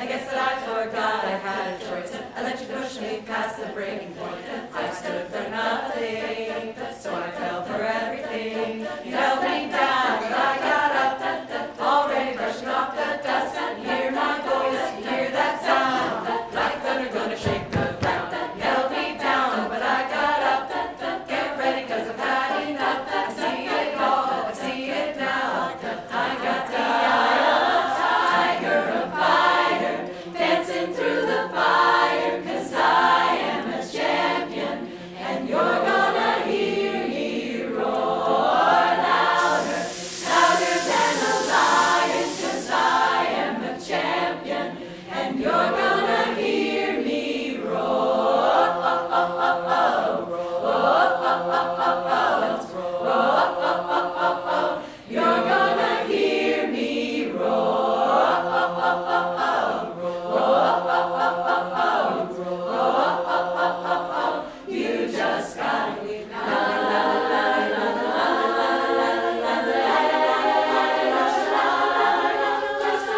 I guess that I forgot I had a choice. I let you push me past the breaking point. I stood for nothing, so I fell for everything. You held me down, but I got up, already brushing off the dust. Hear my voice, hear that sound, like thunder gonna shake the ground. You held me down, but I got up. Get ready, 'cause I've had enough. I see it all, I see it now. I got the eye of a tiger, a fighter, dancing through the fire. 'Cause I am a champion, and you're gonna hear me roar louder, louder than a lion. 'Cause I am a champion, and you're gonna hear me roar. Oh, oh, oh, oh. You're gonna hear me roar. You just gotta leave. Just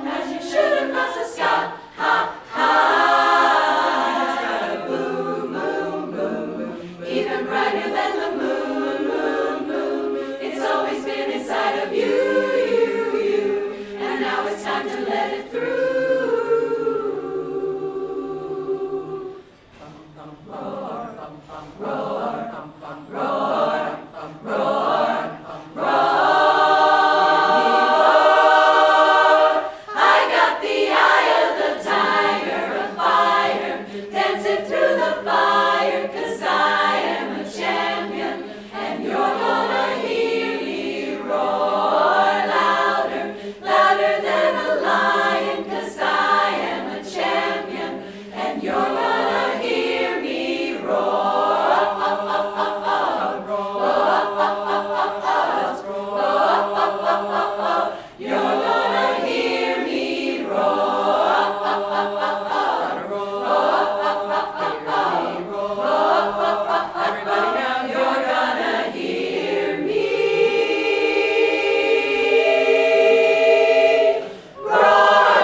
as you shoot across the sky, ha, ha. It's got a boom, boom, boom, even brighter than the moon, moon, moon. It's always been inside of you, you, and now it's time to let it through. Roar, roar, roar, roar, roar. I got the eye of the tiger, a fighter, dancing through the fire. 'Cause I am a champion, and you're gonna hear me roar louder, louder than a lion. 'Cause I am a champion, and you're gonna hear me roar. You're gonna hear me roar. Everybody now, you're gonna hear me roar.